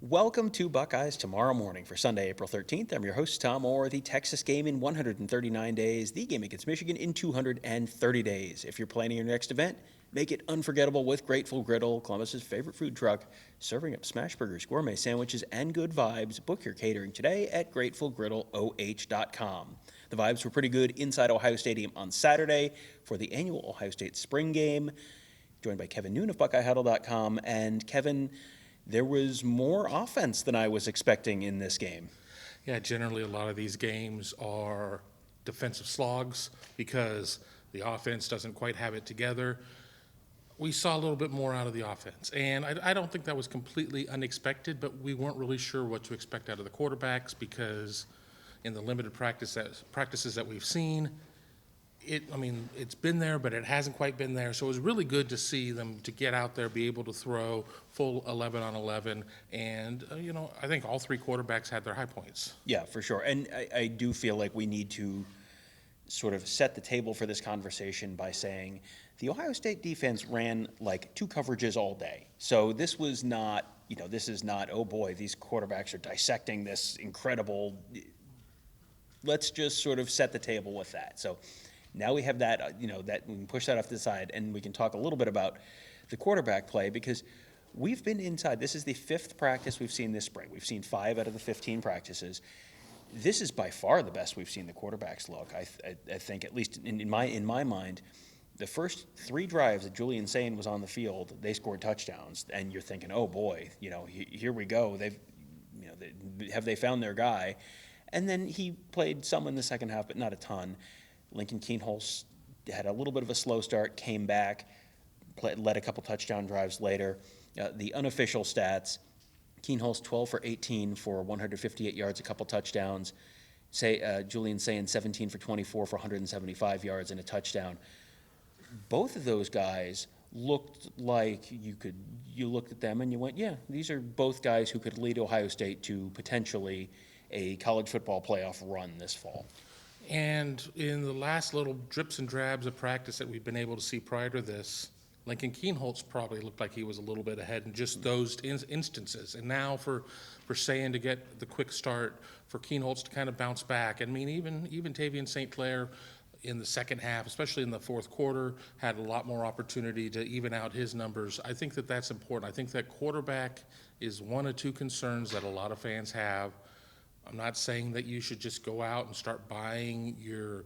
Welcome to Buckeyes Tomorrow Morning for Sunday, April 13th. I'm your host, Tom Orr. The Texas game in 139 days, the game against Michigan in 230 days. If you're planning your next event, make it unforgettable with Grateful Griddle, Columbus's favorite food truck, serving up smash burgers, gourmet sandwiches, and good vibes. Book your catering today at GratefulGriddleOH.com. The vibes were pretty good inside Ohio Stadium on Saturday for the annual Ohio State spring game. Joined by Kevin Noon of BuckeyeHuddle.com. And Kevin, there was more offense than I was expecting in this game. Yeah, generally a lot of these games are defensive slogs because the offense doesn't quite have it together. We saw a little bit more out of the offense, and I don't think that was completely unexpected, but we weren't really sure what to expect out of the quarterbacks because in the limited practices that we've seen, it's been there, but it hasn't quite been there. So it was really good to see them to get out there, be able to throw full 11 on 11. And, I think all three quarterbacks had their high points. Yeah, for sure. And I do feel like we need to sort of set the table for this conversation by saying the Ohio State defense ran like two coverages all day. So this was not, oh boy, these quarterbacks are dissecting this incredible. Let's just sort of set the table with that. So now we have that, that we can push that off to the side, and we can talk a little bit about the quarterback play because we've been inside. This is the fifth practice we've seen this spring. We've seen 5 out of the 15 practices. This is by far the best we've seen the quarterbacks look. I think, at least in my mind, the first 3 drives that Julian Sayin was on the field, they scored touchdowns, and you're thinking, oh boy, here we go. Have they found their guy? And then he played some in the second half, but not a ton. Lincoln Kienholz had a little bit of a slow start, came back, led a couple touchdown drives later. The unofficial stats, Kienholz 12 for 18 for 158 yards, a couple touchdowns. Julian Sayin 17 for 24 for 175 yards and a touchdown. Both of those guys looked like you looked at them and you went, yeah, these are both guys who could lead Ohio State to potentially a college football playoff run this fall. And in the last little drips and drabs of practice that we've been able to see prior to this, Lincoln Kienholz probably looked like he was a little bit ahead in just those instances. And now for Sayin to get the quick start, for Kienholz to kind of bounce back. I mean, even Tavian St. Clair in the second half, especially in the fourth quarter, had a lot more opportunity to even out his numbers. I think that that's important. I think that quarterback is one of 2 concerns that a lot of fans have. I'm not saying that you should just go out and start buying your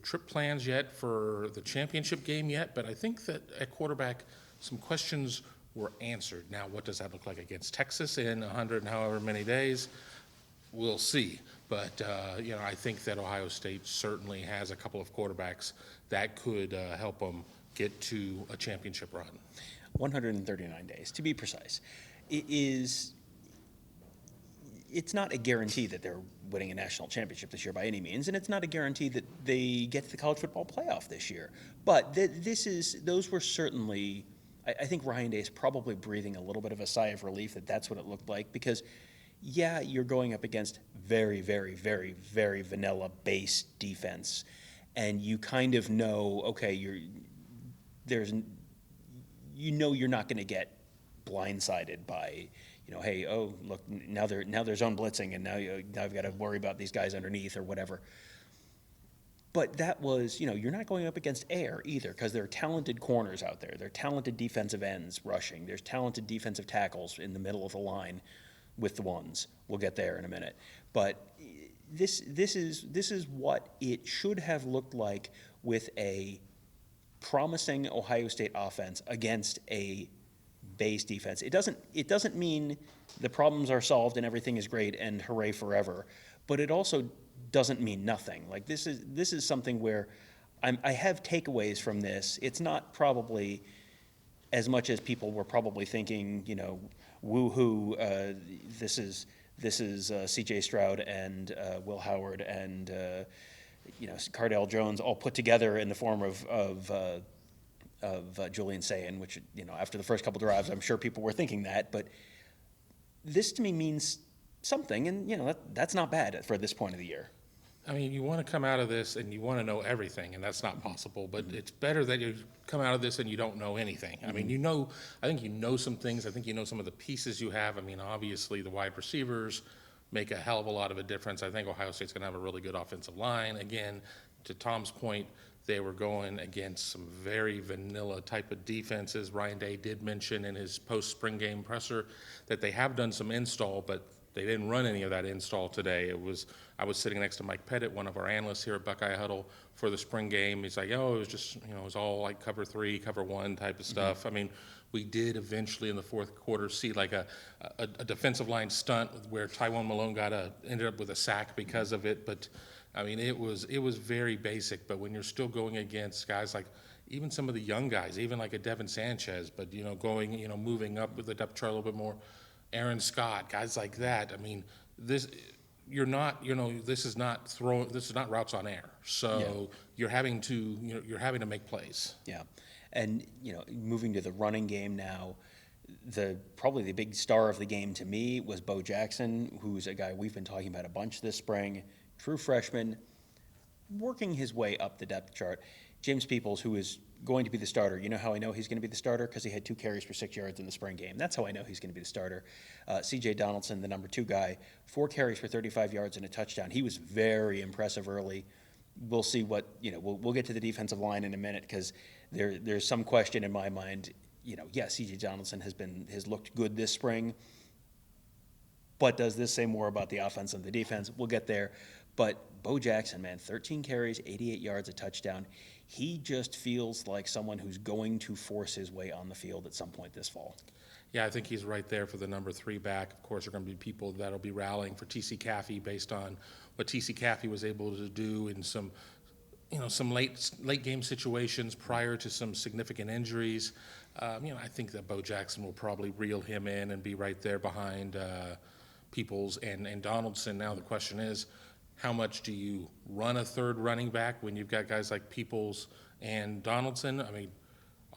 trip plans yet for the championship game yet, but I think that at quarterback, some questions were answered. Now, what does that look like against Texas in 100 and however many days? We'll see. But, I think that Ohio State certainly has a couple of quarterbacks that could help them get to a championship run. 139 days, to be precise. It's not a guarantee that they're winning a national championship this year by any means, and it's not a guarantee that they get to the college football playoff this year. But those were certainly, I think Ryan Day is probably breathing a little bit of a sigh of relief that that's what it looked like because, yeah, you're going up against very, very, very, very vanilla base defense, and you kind of know, okay, you're not going to get blindsided by, hey, oh, look, now they're zone blitzing, and now you've got to worry about these guys underneath or whatever. But that was, you're not going up against air either because there are talented corners out there. There are talented defensive ends rushing. There's talented defensive tackles in the middle of the line with the ones. We'll get there in a minute. But this is what it should have looked like with a promising Ohio State offense against a base defense. It doesn't mean the problems are solved and everything is great and hooray forever, but it also doesn't mean nothing. Like this is something where I have takeaways from this. It's not probably as much as people were probably thinking, woo-hoo, this is C.J. Stroud and Will Howard and Cardale Jones all put together in the form of Julian Sayin, which, after the first couple drives, I'm sure people were thinking that. But this to me means something, and, that's not bad for this point of the year. I mean, you want to come out of this and you want to know everything, and that's not possible, but it's better that you come out of this and you don't know anything. I mean, I think you know some things. I think you know some of the pieces you have. I mean, obviously, the wide receivers make a hell of a lot of a difference. I think Ohio State's going to have a really good offensive line. Again, to Tom's point, they were going against some very vanilla type of defenses. Ryan Day did mention in his post-spring game presser that they have done some install, but they didn't run any of that install today. I was sitting next to Mike Pettit, one of our analysts here at Buckeye Huddle, for the spring game. He's like, oh, it was just, it was all like cover 3, cover 1 type of stuff. I mean, we did eventually in the fourth quarter see like a defensive line stunt where Tywone Malone ended up with a sack because of it. But I mean, it was very basic. But when you're still going against guys like even some of the young guys, even like a Devin Sanchez, but moving up with the depth chart a little bit more, Aaron Scott, guys like that. I mean, this is not routes on air. So you're having to make plays. Yeah. And, moving to the running game now, probably the big star of the game to me was Bo Jackson, who's a guy we've been talking about a bunch this spring, true freshman, working his way up the depth chart. James Peoples, who is going to be the starter. You know how I know he's going to be the starter? Because he had 2 carries for 6 yards in the spring game. That's how I know he's going to be the starter. C.J. Donaldson, the number 2 guy, 4 carries for 35 yards and a touchdown. He was very impressive early. We'll see what, we'll get to the defensive line in a minute because there's some question in my mind. C.J. Donaldson has looked good this spring, but does this say more about the offense than the defense? We'll get there. But Bo Jackson, man, 13 carries, 88 yards, a touchdown. He just feels like someone who's going to force his way on the field at some point this fall. Yeah, I think he's right there for the number 3 back. Of course, there are going to be people that'll be rallying for T.C. Caffey based on what T.C. Caffey was able to do in some late game situations prior to some significant injuries. I think that Bo Jackson will probably reel him in and be right there behind Peoples and Donaldson. Now the question is, how much do you run a third running back when you've got guys like Peoples and Donaldson? I mean,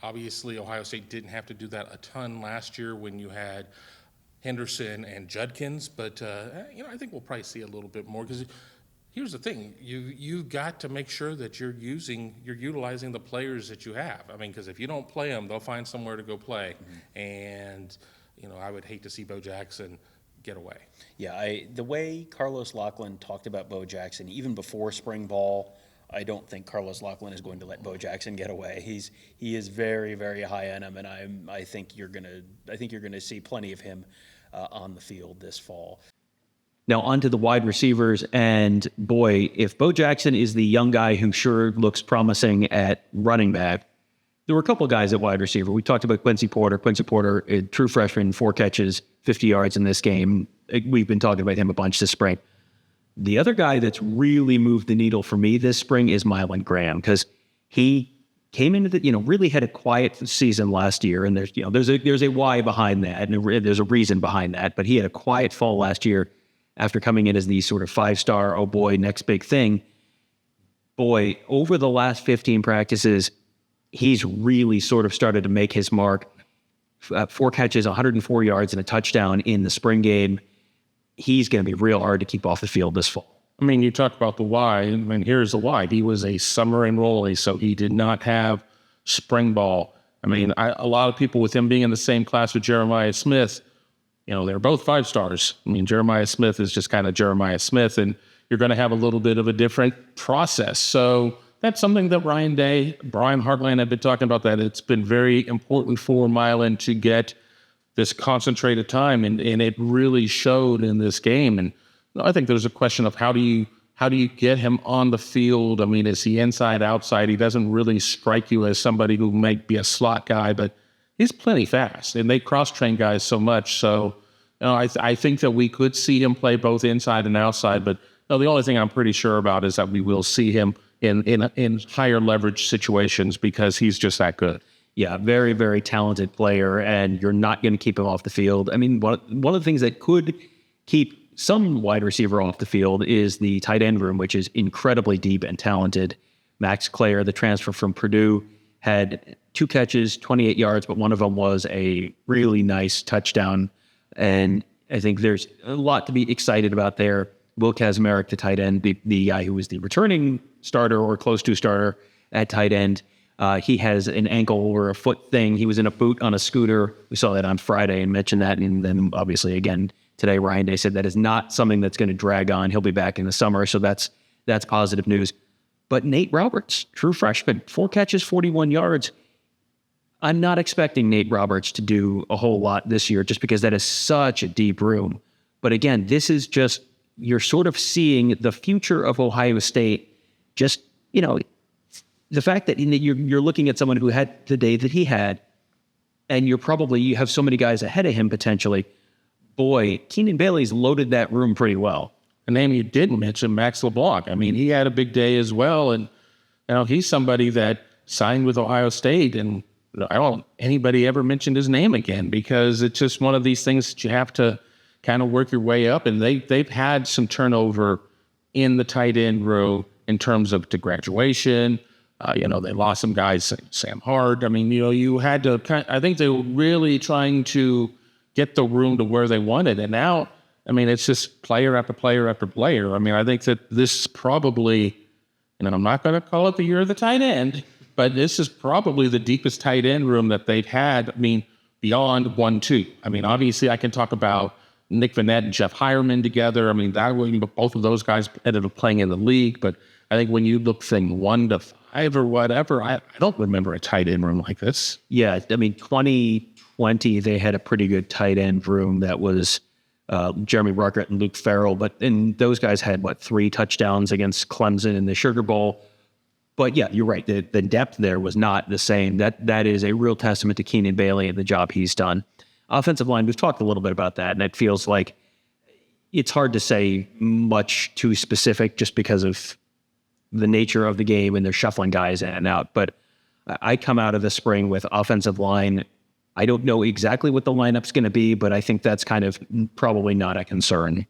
obviously Ohio State didn't have to do that a ton last year when you had Henderson and Judkins, but I think we'll probably see a little bit more because here's the thing: you've got to make sure that you're utilizing the players that you have. I mean, because if you don't play them, they'll find somewhere to go play, and I would hate to see Bo Jackson get away. Yeah, the way Carlos Loughlin talked about Bo Jackson, even before spring ball, I don't think Carlos Loughlin is going to let Bo Jackson get away. He is very, very high on him, and I think you're gonna see plenty of him on the field this fall. Now on to the wide receivers, and boy, if Bo Jackson is the young guy who sure looks promising at running back, there were a couple of guys at wide receiver. We talked about Quincy Porter. Quincy Porter, a true freshman, 4 catches, 50 yards in this game. We've been talking about him a bunch this spring. The other guy that's really moved the needle for me this spring is Mylan Graham, because he came into really had a quiet season last year, and there's a why behind that, and there's a reason behind that. But he had a quiet fall last year after coming in as the sort of 5-star, oh boy, next big thing. Boy, over the last 15 practices, he's really sort of started to make his mark. 4 catches, 104 yards, and a touchdown in the spring game. He's going to be real hard to keep off the field this fall. I mean, you talk about the why. I mean, here's the why. He was a summer enrollee, so he did not have spring ball. I mean, a lot of people with him being in the same class with Jeremiah Smith, they're both 5-stars. I mean, Jeremiah Smith is just kind of Jeremiah Smith, and you're going to have a little bit of a different process. So that's something that Ryan Day, Brian Hartline have been talking about, that it's been very important for Mylan to get this concentrated time, and it really showed in this game. And I think there's a question of how do you get him on the field? I mean, is he inside, outside? He doesn't really strike you as somebody who might be a slot guy, but he's plenty fast, and they cross-train guys so much. So, I think that we could see him play both inside and outside, but the only thing I'm pretty sure about is that we will see him in higher leverage situations because he's just that good. Yeah, very, very talented player, and you're not going to keep him off the field. I mean, one of the things that could keep some wide receiver off the field is the tight end room, which is incredibly deep and talented. Max Clare, the transfer from Purdue, had 2 catches, 28 yards, but one of them was a really nice touchdown. And I think there's a lot to be excited about there. Will Kazmarek, the tight end, the guy who was the returning starter or close to starter at tight end, he has an ankle or a foot thing. He was in a boot on a scooter. We saw that on Friday and mentioned that. And then obviously again today, Ryan Day said that is not something that's going to drag on. He'll be back in the summer. So that's positive news. But Nate Roberts, true freshman, 4 catches, 41 yards. I'm not expecting Nate Roberts to do a whole lot this year just because that is such a deep room. But again, this is just, you're sort of seeing the future of Ohio State. Just, the fact that you're looking at someone who had the day that he had, and you have so many guys ahead of him potentially. Boy, Keenan Bailey's loaded that room pretty well. A name you didn't mention, Max LeBlanc. I mean, he had a big day as well. And, he's somebody that signed with Ohio State. And I don't anybody ever mentioned his name again because it's just one of these things that you have to kind of work your way up. And they've had some turnover in the tight end row in terms of to graduation. They lost some guys, Sam Hart. I mean, you had to I think they were really trying to get the room to where they wanted. And now, I mean, it's just player after player after player. I mean, I think that this is probably, and I'm not going to call it the year of the tight end, but this is probably the deepest tight end room that they've had. I mean, beyond 1-2. I mean, obviously I can talk about Nick Vannett and Jeff Hireman together. I mean, both of those guys ended up playing in the league. But I think when you look from 1 to 5 or whatever, I don't remember a tight end room like this. Yeah, I mean, 2020, they had a pretty good tight end room that was Jeremy Ruckert and Luke Farrell, and those guys had 3 touchdowns against Clemson in the Sugar Bowl. But yeah, you're right. The depth there was not the same. That is a real testament to Keenan Bailey and the job he's done. Offensive line, we've talked a little bit about that, and it feels like it's hard to say much too specific just because of the nature of the game and they're shuffling guys in and out. But I come out of the spring with offensive line. I don't know exactly what the lineup's going to be, but I think that's kind of probably not a concern.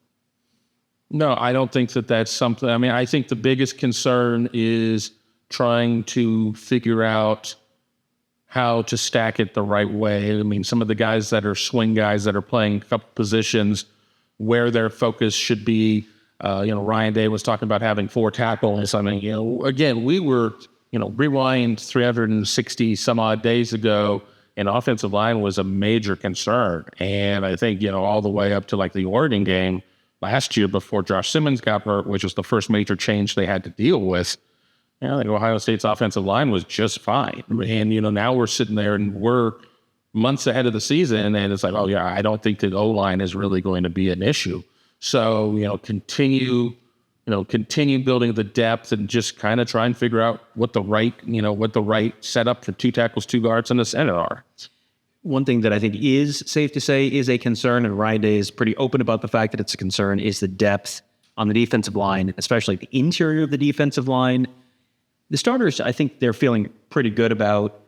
No, I don't think that that's something. I mean, I think the biggest concern is trying to figure out how to stack it the right way. I mean, some of the guys that are swing guys that are playing a couple positions where their focus should be. Ryan Day was talking about having 4 tackles. I mean, again, we were, rewind 360 some odd days ago, and offensive line was a major concern. And I think, all the way up to like the Oregon game last year before Josh Simmons got hurt, which was the first major change they had to deal with. I think Ohio State's offensive line was just fine. And, now we're sitting there and we're months ahead of the season, and it's like, oh yeah, I don't think the O-line is really going to be an issue. So, continue building the depth and just kind of try and figure out what the right setup for 2 tackles, 2 guards, and a center are. One thing that I think is safe to say is a concern, and Ryan Day is pretty open about the fact that it's a concern, is the depth on the defensive line, especially the interior of the defensive line. The starters, I think they're feeling pretty good about.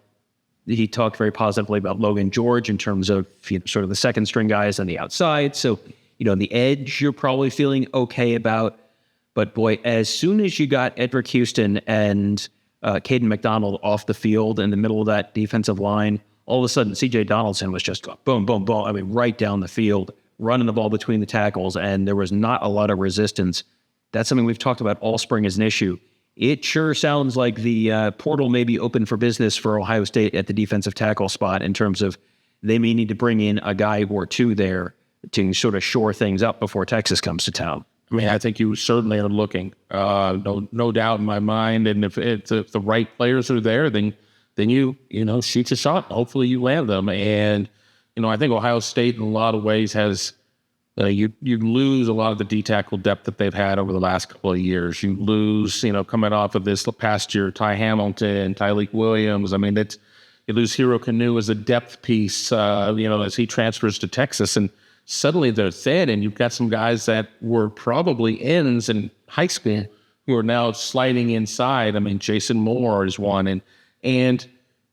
He talked very positively about Logan George in terms of sort of the second string guys on the outside. So, the edge you're probably feeling okay about. But boy, as soon as you got Edric Houston and Caden McDonald off the field in the middle of that defensive line, all of a sudden C.J. Donaldson was just boom, boom, boom. I mean, right down the field, running the ball between the tackles, and there was not a lot of resistance. That's something we've talked about all spring as an issue. It sure sounds like the portal may be open for business for Ohio State at the defensive tackle spot in terms of they may need to bring in a guy or 2 there to sort of shore things up before Texas comes to town. I mean, I think you certainly are looking, no doubt in my mind. And if the right players are there, then you shoot your shot. Hopefully you land them. And, I think Ohio State in a lot of ways has, you lose a lot of the D-tackle depth that they've had over the last couple of years. You lose, coming off of this past year, Ty Hamilton, Tyleik Williams. I mean, you lose Hero Kanu as a depth piece, as he transfers to Texas. And suddenly they're thin, and you've got some guys that were probably ends in high school who are now sliding inside. I mean, Jason Moore is one, and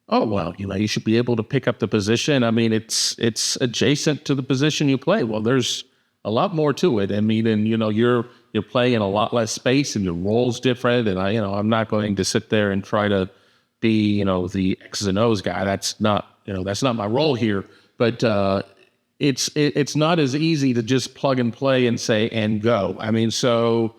you should be able to pick up the position. I mean, it's adjacent to the position you play. Well, there's a lot more to it. I mean, and you're playing in a lot less space, and your role's different. And I'm not going to sit there and try to be the X's and O's guy. That's not my role here. But it's not as easy to just plug and play and say and go. I mean, so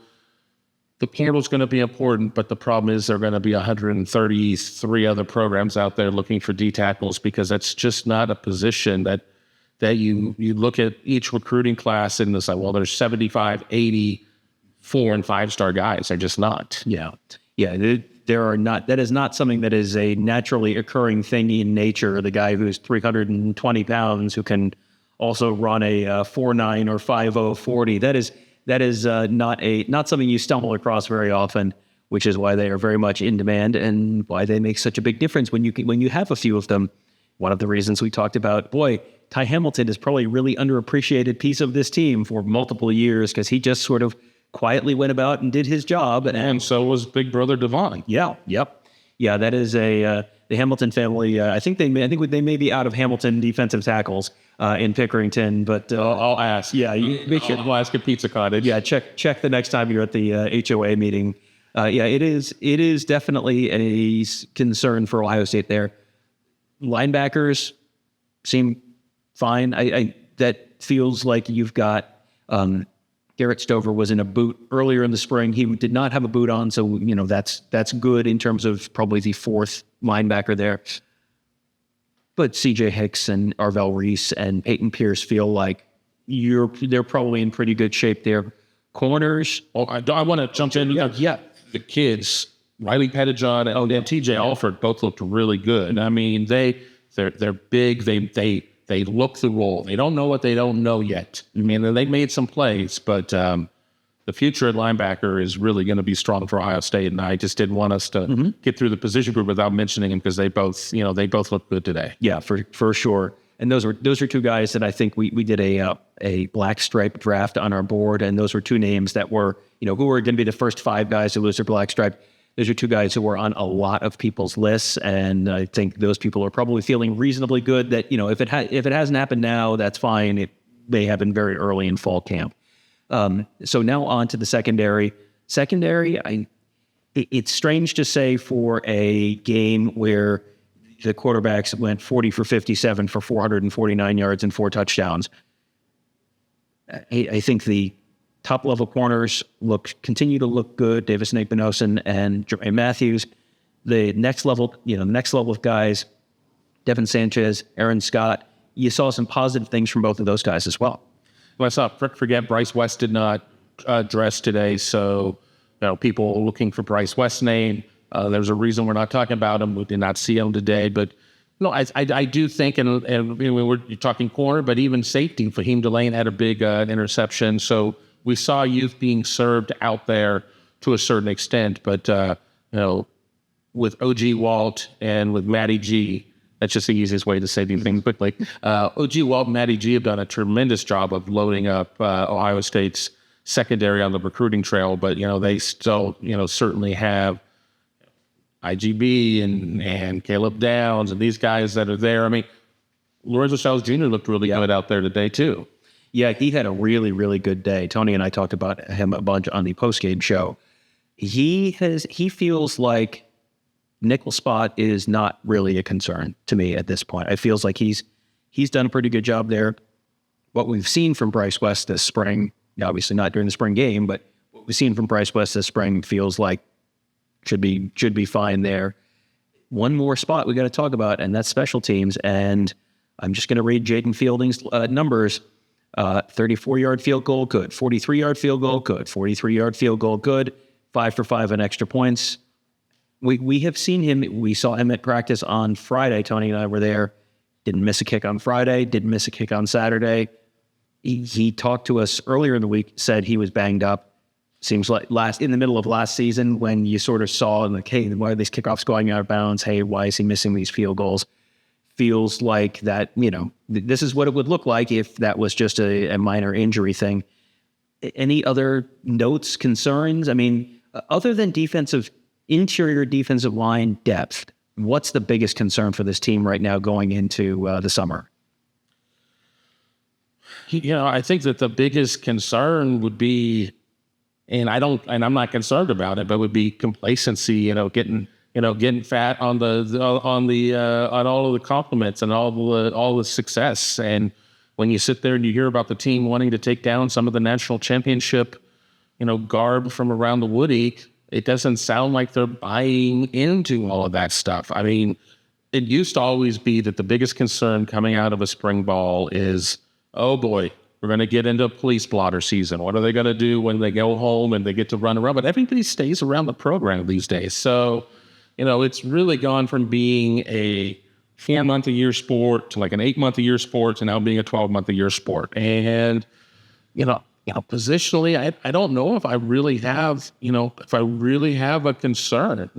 the portal's going to be important, but the problem is there are going to be 133 other programs out there looking for D tackles, because that's just not a position that you look at each recruiting class and it's like, well, there's 75, 80 4- and 5-star guys. They're just not. Yeah. There are not. That is not something that is a naturally occurring thing in nature. The guy who's 320 pounds who can also run a 4.9 or 5.0 40. That is not something you stumble across very often, which is why they are very much in demand and why they make such a big difference when you have a few of them. One of the reasons we talked about, Ty Hamilton is probably a really underappreciated piece of this team for multiple years, because he just sort of quietly went about and did his job. And so was big brother Devon. Yeah. That is the Hamilton family. I think they may be out of Hamilton defensive tackles in Pickerington, but I'll ask. Yeah, I'll ask at Pizza Cottage. Yeah, check the next time you're at the HOA meeting. It is definitely a concern for Ohio State there. Linebackers seem fine. That feels like you've got Garrett Stover was in a boot earlier in the spring. He did not have a boot on, so that's good in terms of probably the fourth linebacker there. But C.J. Hicks and Arvell Reese and Peyton Pierce feel like they're probably in pretty good shape there. Corners. Oh, I want to jump in. Yeah. The kids, Riley Pettijohn and T.J. Alford, both looked really good. I mean, they're big. They look the role. They don't know what they don't know yet. I mean, they made some plays, but the future at linebacker is really going to be strong for Ohio State. And I just didn't want us to get through the position group without mentioning them, because they both look good today. Yeah, for sure. And those are two guys that I think we did a black stripe draft on our board, and those were two names that were who were going to be the first 5 guys to lose their black stripe. Those are 2 guys who were on a lot of people's lists, and I think those people are probably feeling reasonably good that if it hasn't happened now, that's fine. It may happen very early in fall camp. So now on to the secondary. It's strange to say for a game where the quarterbacks went 40 for 57 for 449 yards and 4 touchdowns. I think the top-level corners continue to look good. Davis Nagbe-Nosen and Jermaine Matthews. The next level of guys, Devin Sanchez, Aaron Scott. You saw some positive things from both of those guys as well. Let's not forget Bryce West did not dress today, so people looking for Bryce West's name. There's a reason we're not talking about him. We did not see him today, but I do think, and we're talking corner, but even safety. Fahim Delane had a big interception, so we saw youth being served out there to a certain extent, but with OG Walt and with Matty G, that's just the easiest way to say these things quickly. OG Walt and Matty G have done a tremendous job of loading up Ohio State's secondary on the recruiting trail, but they still certainly have IGB and Caleb Downs and these guys that are there. I mean, Lorenzo Styles Jr. looked really good out there today too. Yeah, he had a really, really good day. Tony and I talked about him a bunch on the postgame show. He feels like nickel spot is not really a concern to me at this point. It feels like he's done a pretty good job there. What we've seen from Bryce West this spring, obviously not during the spring game, but what we've seen from Bryce West this spring feels like should be fine there. One more spot we got to talk about, and that's special teams. And I'm just going to read Jaden Fielding's numbers. 34-yard field goal, good. 43-yard field goal, good. 43-yard field goal, good. 5 for 5 on extra points. We have seen him. We saw him at practice on Friday. Tony and I were there. Didn't miss a kick on Friday. Didn't miss a kick on Saturday. He talked to us earlier in the week, said he was banged up. Seems like in the middle of last season when you sort of saw, like, hey, why are these kickoffs going out of bounds? Hey, why is he missing these field goals? Feels like that, this is what it would look like if that was just a minor injury thing. Any other notes, concerns? I mean, other than interior defensive line depth, what's the biggest concern for this team right now going into the summer? I think that the biggest concern would be, and I'm not concerned about it, but would be complacency, getting fat on all of the compliments and all the success. And when you sit there and you hear about the team wanting to take down some of the national championship, garb from around the Woody, it doesn't sound like they're buying into all of that stuff. I mean, it used to always be that the biggest concern coming out of a spring ball is, oh boy, we're going to get into police blotter season. What are they going to do when they go home and they get to run around? But everybody stays around the program these days. So, it's really gone from being a 4-month-a-year sport to like an 8-month-a-year sport to now being a 12-month-a-year sport. And, positionally, I don't know if I really have, a concern.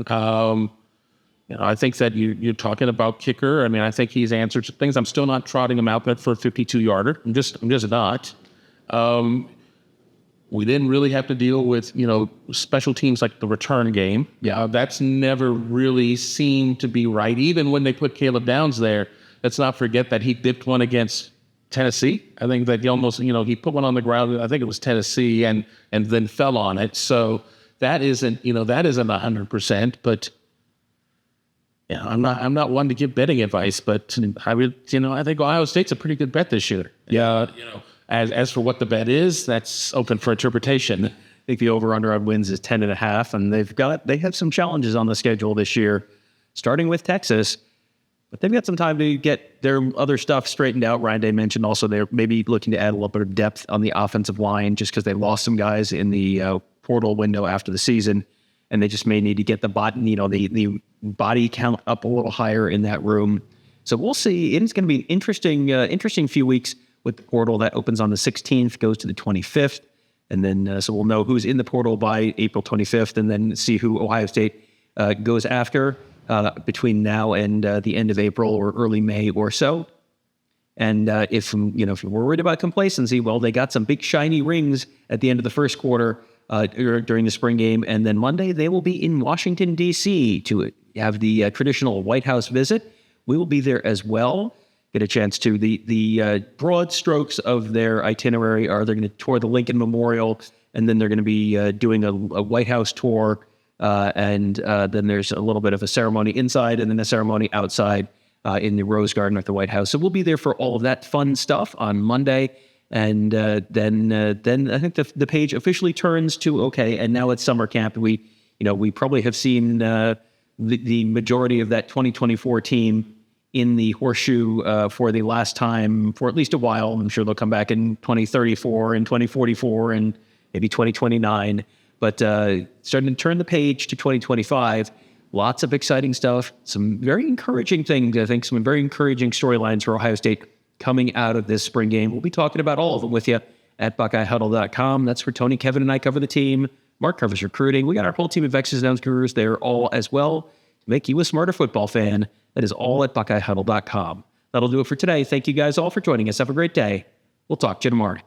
I think that you're talking about kicker. I mean, I think he's answered some things. I'm still not trotting him out there for a 52-yarder. I'm just not. We didn't really have to deal with, special teams like the return game. Yeah, that's never really seemed to be right. Even when they put Caleb Downs there, let's not forget that he dipped one against Tennessee. I think that he almost, he put one on the ground. I think it was Tennessee and then fell on it. So that isn't 100%, but yeah, I'm not one to give betting advice, but I would, I think Ohio State's a pretty good bet this year. Yeah. As for what the bet is, that's open for interpretation. I think the over-under on wins is 10.5, and they have some challenges on the schedule this year, starting with Texas, but they've got some time to get their other stuff straightened out. Ryan Day mentioned also they're maybe looking to add a little bit of depth on the offensive line just because they lost some guys in the portal window after the season, and they just may need to get the body count up a little higher in that room. So we'll see. It's going to be an interesting few weeks with the portal that opens on the 16th, goes to the 25th. And then, so we'll know who's in the portal by April 25th, and then see who Ohio State goes after between now and the end of April or early May or so. And if you're worried about complacency, well, they got some big shiny rings at the end of the first quarter during the spring game. And then Monday, they will be in Washington, D.C. to have the traditional White House visit. We will be there as well. Get a chance to. The broad strokes of their itinerary are they're going to tour the Lincoln Memorial, and then they're going to be doing a White House tour, and then there's a little bit of a ceremony inside and then a ceremony outside in the Rose Garden at the White House. So we'll be there for all of that fun stuff on Monday, and then I think the page officially turns to okay, and now it's summer camp. We probably have seen the majority of that 2024 team in the horseshoe for the last time for at least a while. I'm sure they'll come back in 2034 and 2044 and maybe 2029. But starting to turn the page to 2025, lots of exciting stuff, some very encouraging things, I think, some very encouraging storylines for Ohio State coming out of this spring game. We'll be talking about all of them with you at BuckeyeHuddle.com. That's where Tony, Kevin, and I cover the team. Mark covers recruiting. We got our whole team of X's and O's gurus there all as well to make you a smarter football fan. That is all at BuckeyeHuddle.com. That'll do it for today. Thank you guys all for joining us. Have a great day. We'll talk to you tomorrow.